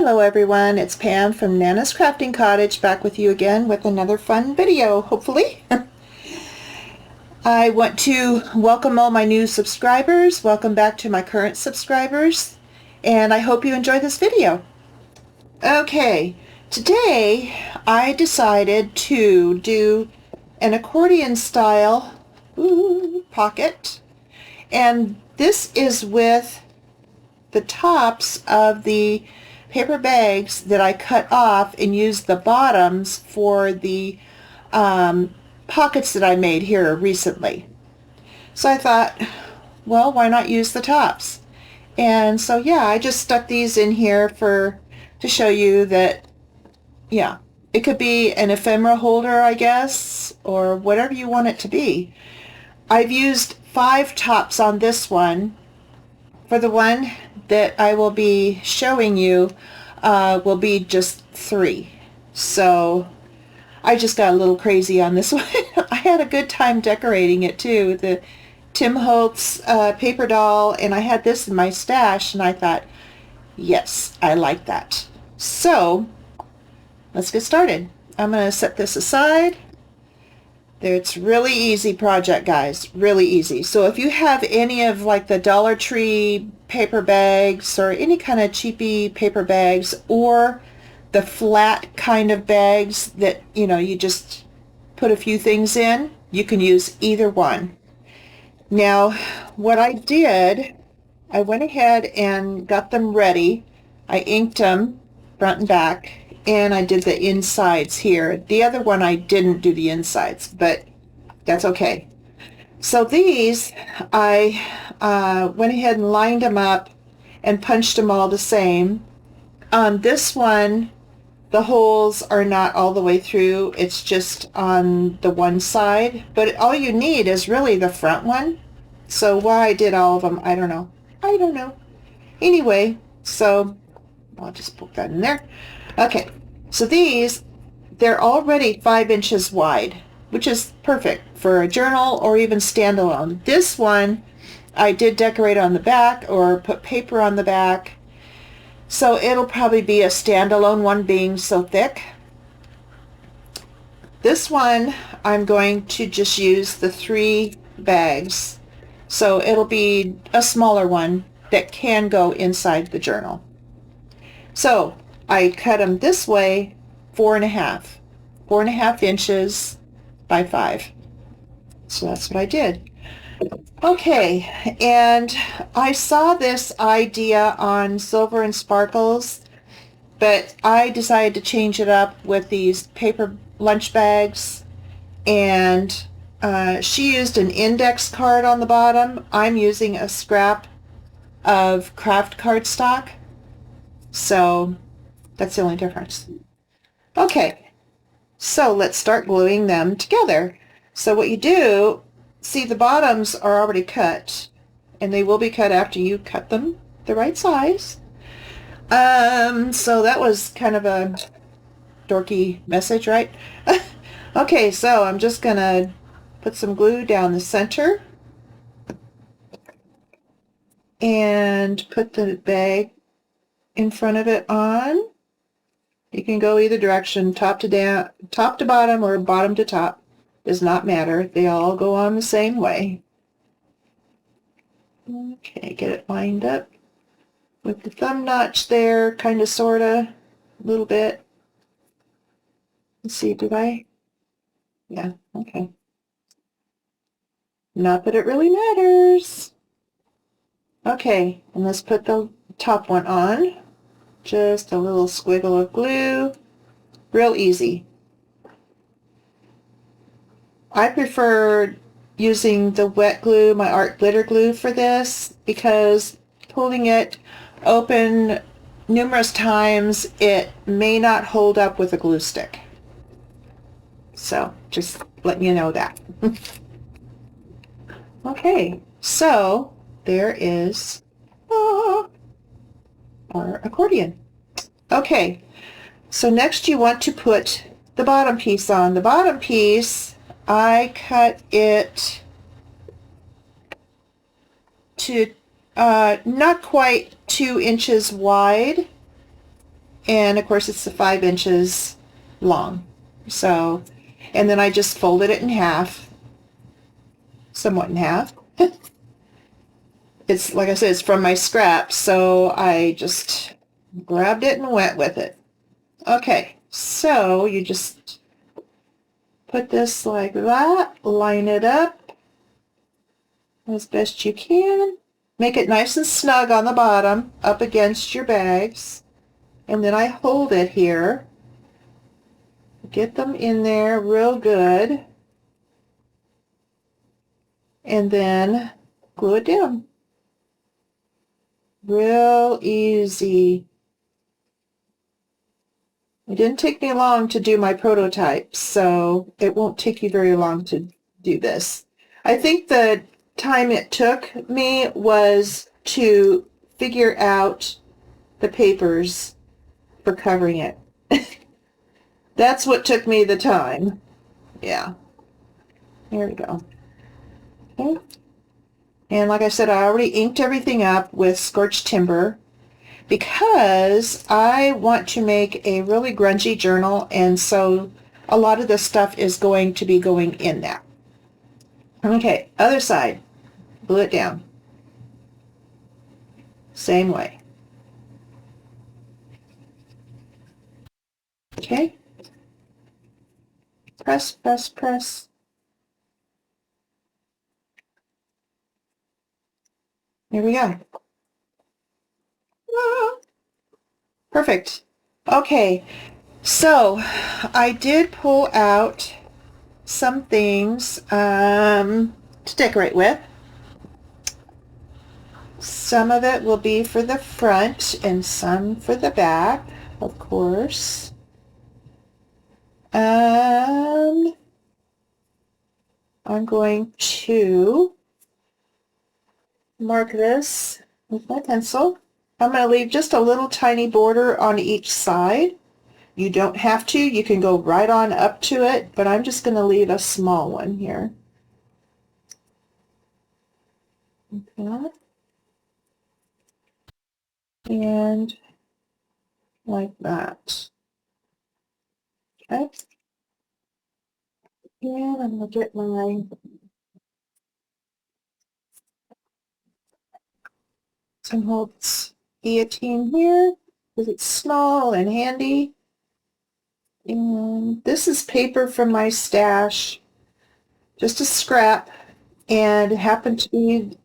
Hello everyone, it's Pam from Nana's Crafting Cottage back with you again with another fun video, hopefully. I want to welcome all my new subscribers, welcome back to my current subscribers, and I hope you enjoy this video. Okay, today I decided to do an accordion style pocket, and this is with the tops of the paper bags that I cut off and used the bottoms for the pockets that I made here recently. So I thought, well, why not use the tops? And so yeah, I just stuck these in here to show you that, yeah, it could be an ephemera holder, I guess, or whatever you want it to be. I've used 5 tops on this one. For the one that I will be showing you will be just 3. So I just got a little crazy on this one. I had a good time decorating it too. The Tim Holtz paper doll, and I had this in my stash, and I thought, yes, I like that. So let's get started. I'm going to set this aside. It's really easy project, guys, really easy. So if you have any of like the Dollar Tree paper bags or any kind of cheapy paper bags, or the flat kind of bags that, you know, you just put a few things in, you can use either one. Now, what I did, I went ahead and got them ready. I inked them front and back, and I did the insides here. The other one I didn't do the insides, but that's okay. So these, I went ahead and lined them up and punched them all the same. On this one, the holes are not all the way through. It's just on the one side, but all you need is really the front one. So why I did all of them, I don't know. I don't know. Anyway, so I'll just poke that in there. Okay, so these, they're already 5 inches wide, which is perfect for a journal or even standalone. This one, I did decorate on the back or put paper on the back, so it'll probably be a standalone one being so thick. This one, I'm going to just use the 3 bags, so it'll be a smaller one that can go inside the journal. So I cut them this way, 4.5 inches by 5. So that's what I did. Okay, and I saw this idea on Silver and Sparkles, but I decided to change it up with these paper lunch bags, and she used an index card on the bottom. I'm using a scrap of craft cardstock, so that's the only difference. Okay, so let's start gluing them together. So what you do, see, the bottoms are already cut, and they will be cut after you cut them the right size. So that was kind of a dorky message, right? Okay, so I'm just gonna put some glue down the center and put the bag in front of it on. You can go either direction, top to bottom, or bottom to top. Does not matter. They all go on the same way. Okay, get it lined up with the thumb notch there, kind of, sort of, a little bit. Let's see, did I? Yeah, okay. Not that it really matters. Okay, and let's put the top one on. Just a little squiggle of glue. Real easy. I prefer using the wet glue, my art glitter glue, for this, because pulling it open numerous times, it may not hold up with a glue stick. So just letting you know that. Okay, so there is our accordion. Okay, so next you want to put the bottom piece on. The bottom piece, I cut it to not quite 2 inches wide, And of course it's the 5 inches long. So, and then I just folded it in half, somewhat in half. It's, like I said, it's from my scraps, so I just grabbed it and went with it. Okay, so you just put this like that, line it up as best you can. Make it nice and snug on the bottom, up against your bags. And then I hold it here. Get them in there real good. And then glue it down. Real easy. It didn't take me long to do my prototype, so it won't take you very long to do this. I think the time it took me was to figure out the papers for covering it. That's what took me the time. Yeah. Here we go. Okay. And like I said, I already inked everything up with scorched timber because I want to make a really grungy journal, and so a lot of this stuff is going to be going in that. Okay, other side. Glue it down. Same way. Okay. Press, press, press. Here we go. Ah, perfect. Okay, so I did pull out some things to decorate with. Some of it will be for the front and some for the back, of course. I'm going to mark this with my pencil. I'm going to leave just a little tiny border on each side. You don't have to. You can go right on up to it, but I'm just going to leave a small one here. Okay. And like that. Okay. And I'm going to get my some Holtz guillotine here because it's small and handy. And this is paper from my stash, just a scrap, and it happened to be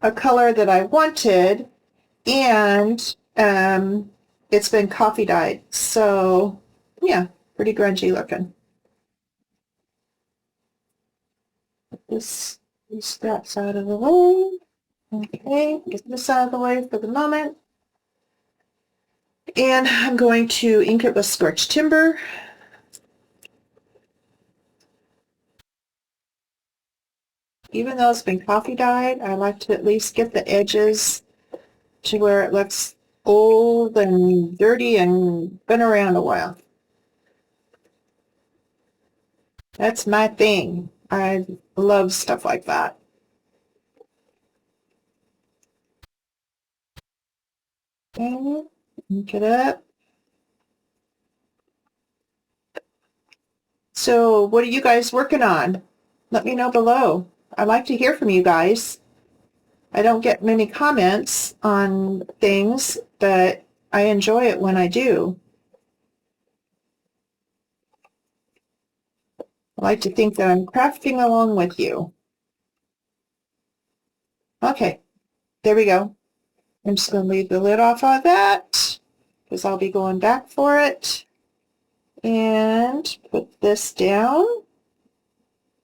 a color that I wanted, and it's been coffee dyed, so yeah, pretty grungy looking. Put these scraps out of the way. Okay, get this out of the way for the moment. And I'm going to ink it with scorched timber. Even though it's been coffee dyed, I like to at least get the edges to where it looks old and dirty and been around a while. That's my thing. I love stuff like that. Okay, ink it up. So what are you guys working on? Let me know below. I'd like to hear from you guys. I don't get many comments on things, but I enjoy it when I do. I like to think that I'm crafting along with you. Okay, there we go. I'm just going to leave the lid off of that because I'll be going back for it. And put this down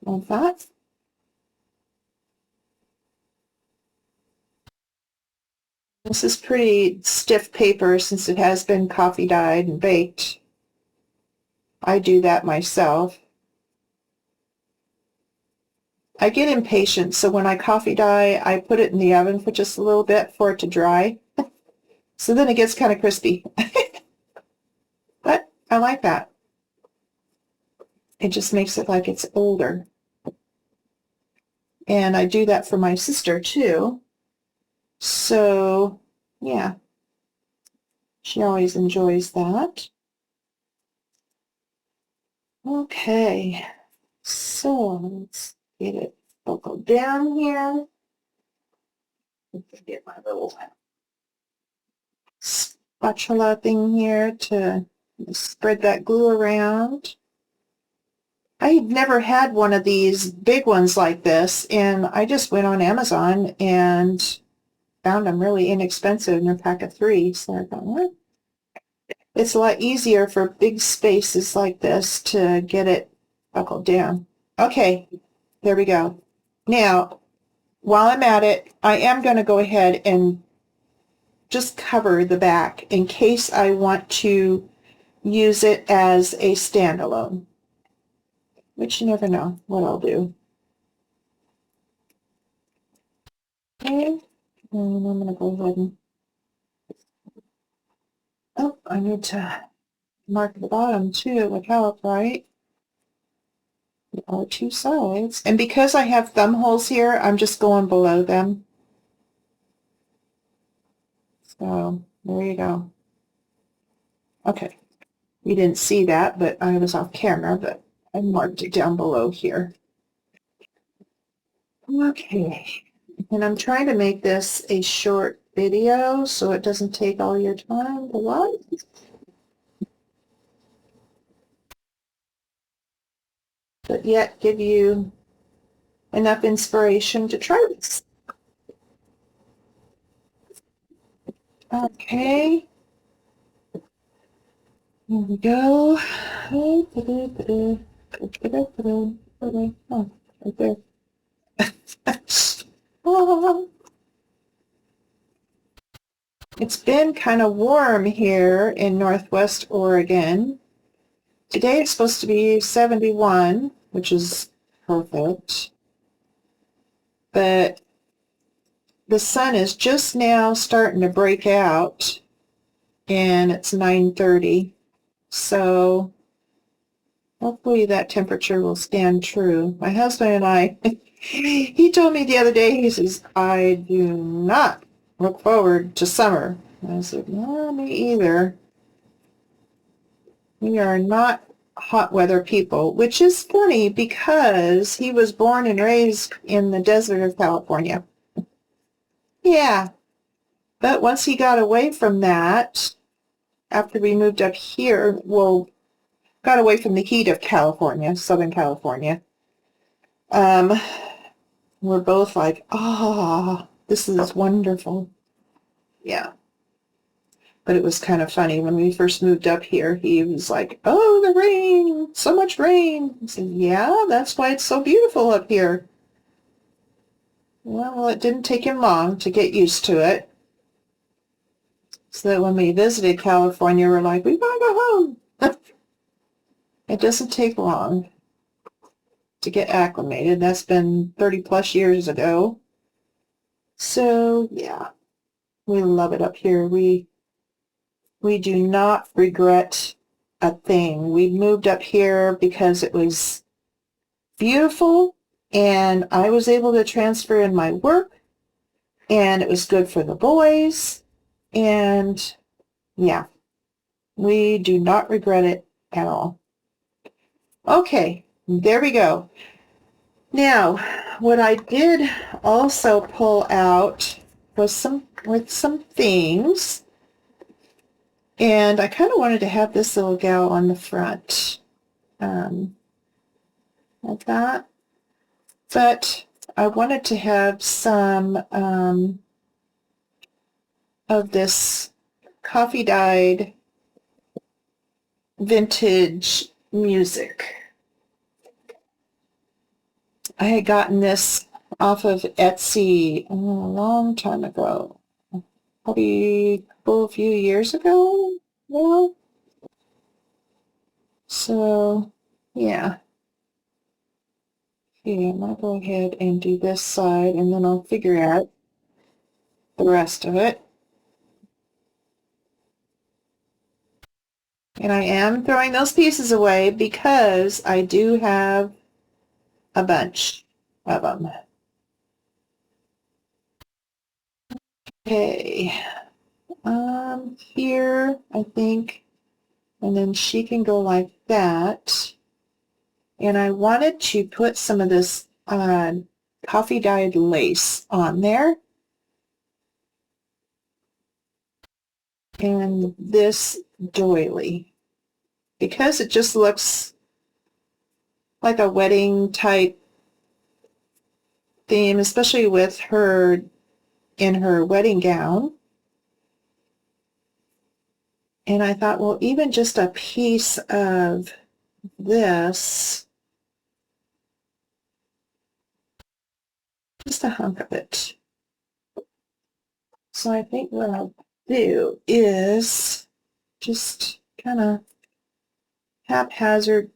like that. This is pretty stiff paper since it has been coffee dyed and baked. I do that myself. I get impatient, so when I coffee dye, I put it in the oven for just a little bit for it to dry. So then it gets kind of crispy. But I like that. It just makes it like it's older. And I do that for my sister too. So, yeah. She always enjoys that. Okay, so let's get it buckled down here. Let's get my little spatula thing here to spread that glue around. I've never had one of these big ones like this, and I just went on Amazon and found them really inexpensive in a pack of 3. So I thought, what? It's a lot easier for big spaces like this to get it buckled down. Okay, there we go. Now, while I'm at it, I am going to go ahead and just cover the back in case I want to use it as a standalone, which you never know what I'll do. Okay, and I'm going to go ahead and, oh, I need to mark the bottom too. It would help, right? There are 2 sides. And because I have thumb holes here, I'm just going below them. So there you go. Okay, you didn't see that, but I was off camera, but I marked it down below here. Okay, and I'm trying to make this a short video so it doesn't take all your time to watch. But yet give you enough inspiration to try this. Okay, here we go. Oh, right there. Oh. It's been kind of warm here in Northwest Oregon. Today it's supposed to be 71, which is perfect. But the sun is just now starting to break out, and it's 9:30. So hopefully that temperature will stand true. My husband and I, he told me the other day, he says, I do not look forward to summer. And I said, no, me either. We are not hot weather people, which is funny because he was born and raised in the desert of California. Yeah, but once he got away from that, after we moved up here, well, got away from the heat of California, Southern California, we're both like, ah, this is wonderful. Yeah. But it was kind of funny. When we first moved up here, he was like, oh, the rain, so much rain. I said, yeah, that's why it's so beautiful up here. Well, it didn't take him long to get used to it. So that when we visited California, we're like, we want to go home. It doesn't take long to get acclimated. That's been 30 plus years ago. So, yeah, we love it up here. We do not regret a thing. We moved up here because it was beautiful and I was able to transfer in my work and it was good for the boys. And yeah, we do not regret it at all. Okay, there we go. Now, what I did also pull out was some things. And I kind of wanted to have this little gal on the front, like that. But I wanted to have some of this coffee dyed vintage music. I had gotten this off of Etsy a long time ago, probably a few years ago now. So, yeah. Okay, I'm going to go ahead and do this side, and then I'll figure out the rest of it. And I am throwing those pieces away because I do have a bunch of them. Okay, here, I think, and then she can go like that. And I wanted to put some of this coffee dyed lace on there. And this doily, because it just looks like a wedding type theme, especially with her in her wedding gown. And I thought, well, even just a piece of this, just a hunk of it. So I think what I'll do is just kind of haphazard.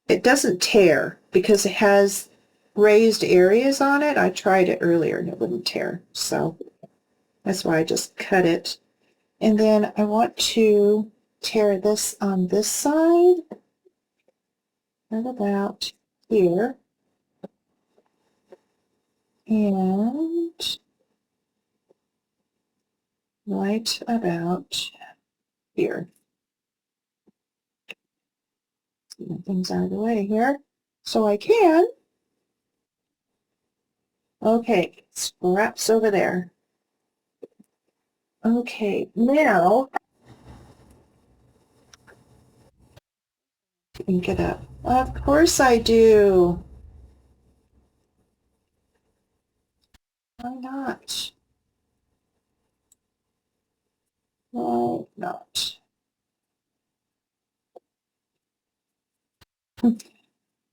It doesn't tear because it has raised areas on it. I tried it earlier and it wouldn't tear. So that's why I just cut it. And then I want to tear this on this side and about here. And right about here. Get things out of the way here. So I can. Okay, scraps over there. Okay, now you can get up. Of course I do. Why not? Why not?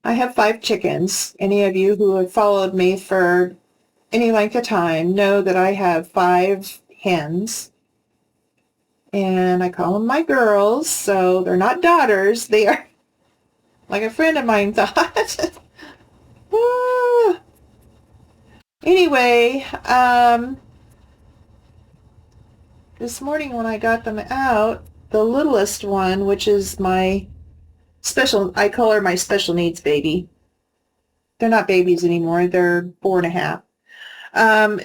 I have 5 chickens. Any of you who have followed me for any length of time know that I have 5 hens. And I call them my girls, so they're not daughters. They are, like a friend of mine thought. Ah. Anyway, this morning when I got them out, the littlest one, which is my special, I call her my special needs baby. They're not babies anymore. They're 4.5.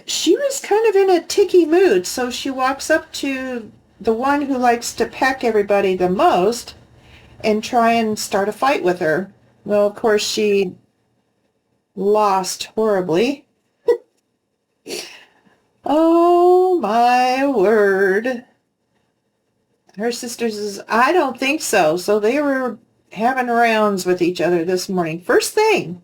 She was kind of in a ticky mood, so she walks up to the one who likes to peck everybody the most and try and start a fight with her. Well, of course, she lost horribly. Oh, my word. Her sister says, I don't think so. So they were having rounds with each other this morning. First thing.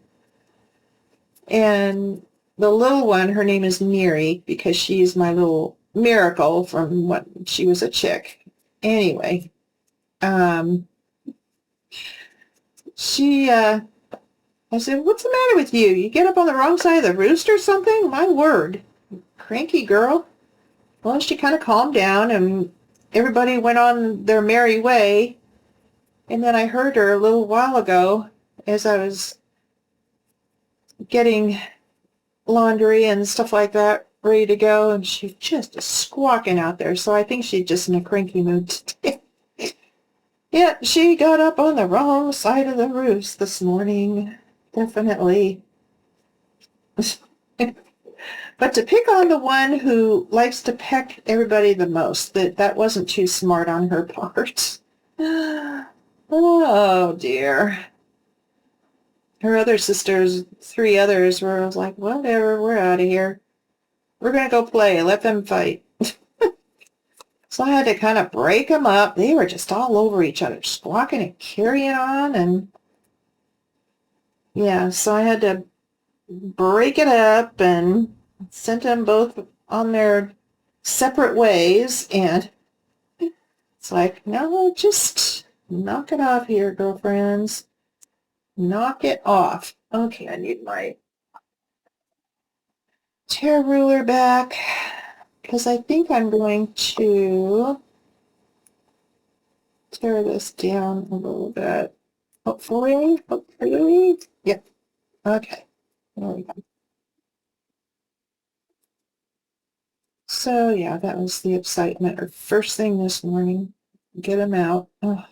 And the little one, her name is Miri because she's my little miracle from when she was a chick. Anyway, I said, what's the matter with you? You get up on the wrong side of the roost or something? My word. Cranky girl. Well, she kind of calmed down and everybody went on their merry way. And then I heard her a little while ago as I was getting laundry and stuff like that ready to go, and she's just squawking out there. So I think she's just in a cranky mood today. Yeah, she got up on the wrong side of the roost this morning. Definitely. But to pick on the one who likes to peck everybody the most, that wasn't too smart on her part. Oh, dear. Her other sisters, 3 others, were like, whatever, we're out of here. We're going to go play. Let them fight. So I had to kind of break them up. They were just all over each other, squawking and carrying on. And yeah, so I had to break it up and sent them both on their separate ways. And it's like, no, just knock it off here, girlfriends. Knock it off. Okay, I need my tear ruler back because I think I'm going to tear this down a little bit. Hopefully. Yep. Okay. There we go. So yeah, that was the excitement. Or first thing this morning, get them out. Oh,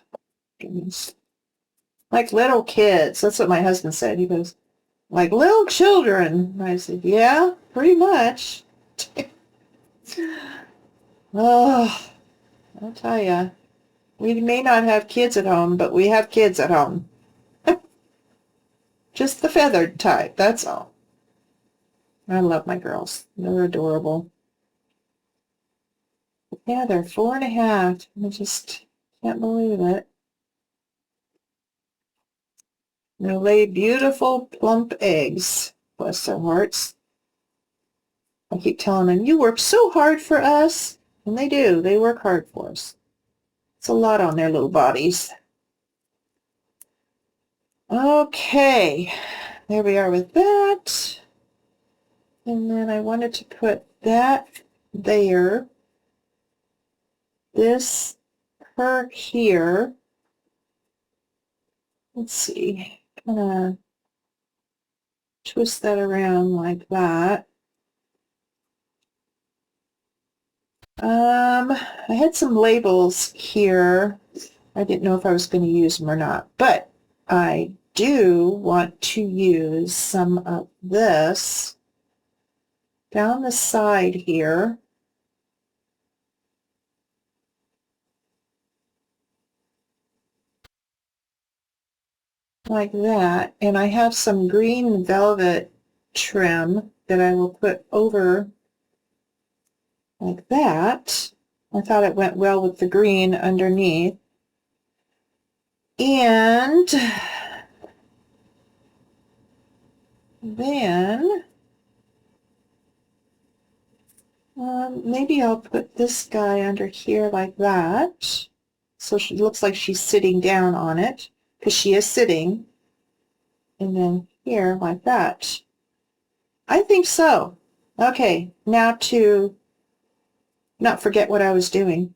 goodness. Like little kids. That's what my husband said. He goes, like little children. And I said, yeah, pretty much. Oh, I'll tell ya. We may not have kids at home, but we have kids at home. Just the feathered type, that's all. I love my girls. They're adorable. Yeah, they're 4.5. I just can't believe it. They lay beautiful, plump eggs. Bless their hearts. I keep telling them, you work so hard for us. And they do. They work hard for us. It's a lot on their little bodies. Okay. There we are with that. And then I wanted to put that there. This, her here. Let's see. Kind of twist that around like that. I had some labels here. I didn't know if I was going to use them or not, but I do want to use some of this down the side here. Like that. And I have some green velvet trim that I will put over like that. I thought it went well with the green underneath. And then maybe I'll put this guy under here like that. So she looks like she's sitting down on it, because she is sitting. And then here like that. I think so. Okay, now to not forget what I was doing.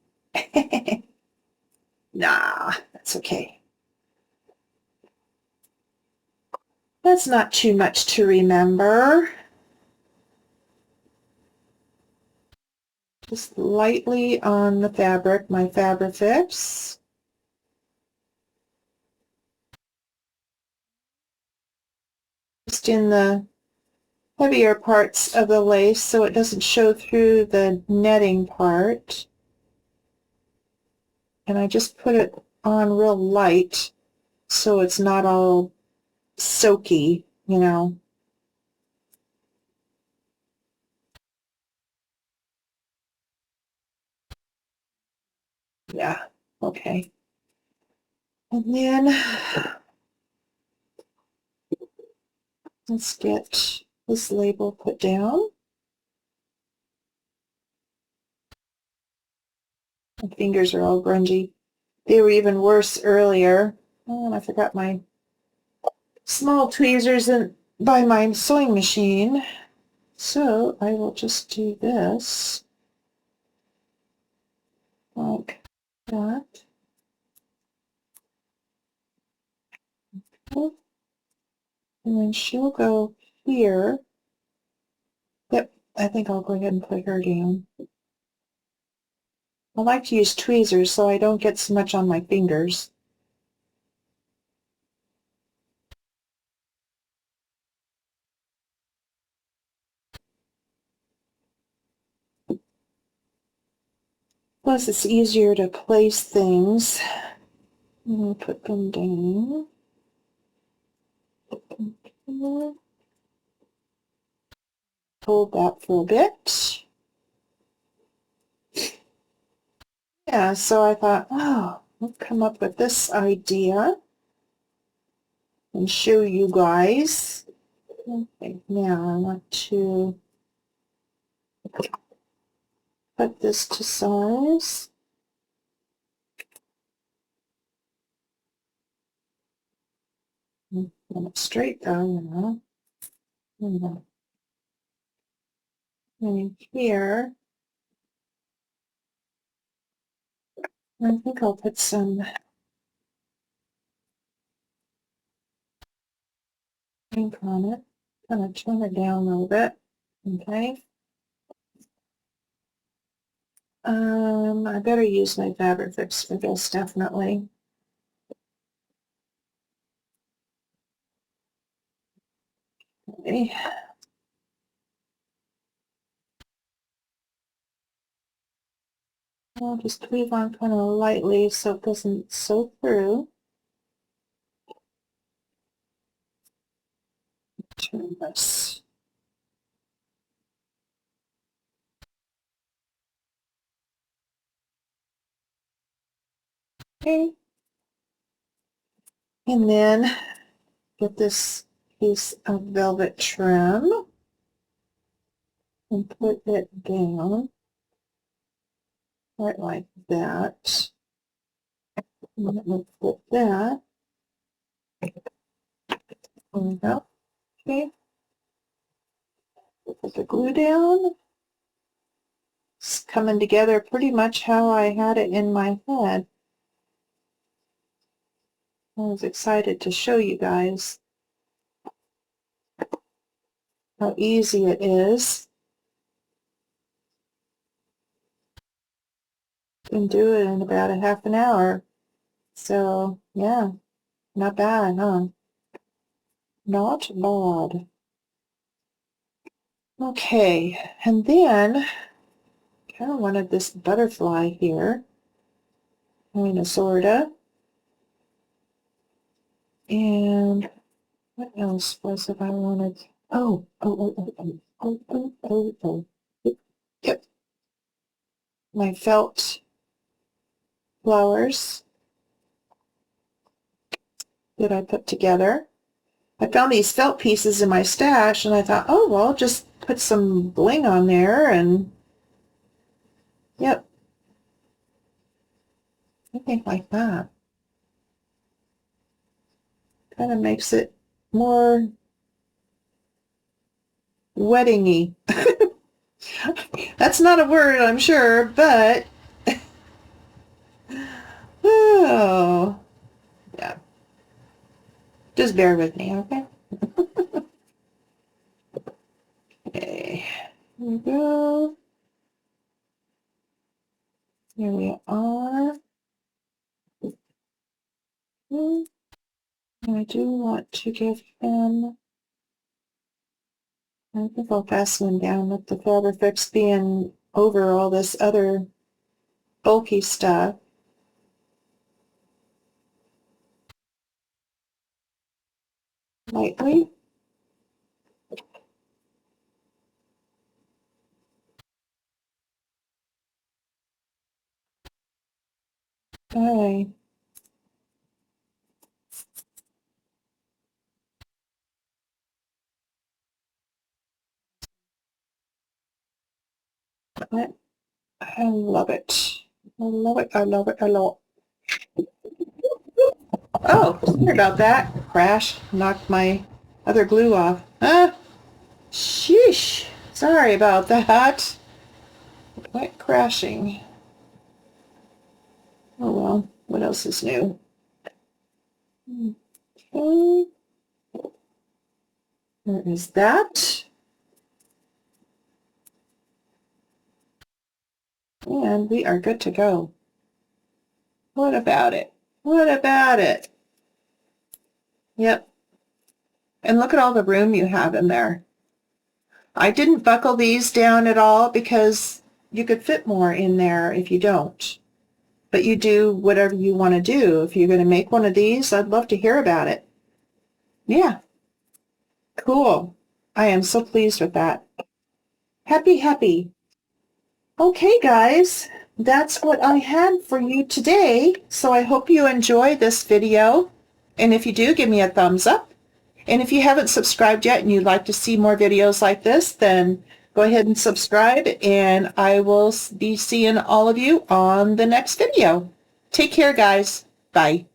Nah, that's okay. That's not too much to remember. Just lightly on the fabric, my Fabrifix. Just in the heavier parts of the lace so it doesn't show through the netting part. And I just put it on real light so it's not all soaky, you know. Yeah, okay. And then let's get this label put down. My fingers are all grungy. They were even worse earlier. Oh, and I forgot my small tweezers by my sewing machine. So I will just do this like that. And then she'll go here. Yep, I think I'll go ahead and put her down. I like to use tweezers so I don't get so much on my fingers. Plus it's easier to place things. I'm going to put them down. Hold that for a bit. Yeah, so I thought, oh, I'll come up with this idea and show you guys. Okay, now I want to put this to size. Want it straight though, you know. And here, I think I'll put some ink on it. Kind of turn it down a little bit. Okay. I better use my Fabrifix for this, definitely. Okay. I'll just leave on kind of lightly so it doesn't soak through. Turn this. Okay. And then get this piece of velvet trim and put it down right like that. And then we'll flip that. There we go. Okay. Put the glue down. It's coming together pretty much how I had it in my head. I was excited to show you guys how easy it is. You can do it in about a half an hour. So, yeah, not bad, huh? Not bad. Okay, and then kind of wanted this butterfly here, kind of, sorta. And what else was it I wanted? Oh. Yep, my felt flowers that I put together. I found these felt pieces in my stash, and I thought, oh, well, I'll just put some bling on there, and yep, I think like that. Kind of makes it more wedding-y. That's not a word, I'm sure, but oh, yeah. Just bear with me, okay? Okay, here we go. Here we are. And I do want to give him, I think I'll fasten him down with the Fabrifix being over all this other bulky stuff. Lightly. Okay. I love it. I love it. I love it. I love it. Oh, sorry about that. Crash. Knocked my other glue off. Sheesh. Sorry about that. It went crashing. Oh well. What else is new? Okay. There is that. And we are good to go. What about it? What about it? Yep. And look at all the room you have in there. I didn't buckle these down at all because you could fit more in there if you don't. But you do whatever you want to do. If you're going to make one of these, I'd love to hear about it. Yeah. Cool. I am so pleased with that. Happy, happy. Okay, guys, that's what I had for you today. So I hope you enjoy this video. And if you do, give me a thumbs up. And if you haven't subscribed yet and you'd like to see more videos like this, then go ahead and subscribe, and I will be seeing all of you on the next video. Take care, guys. Bye.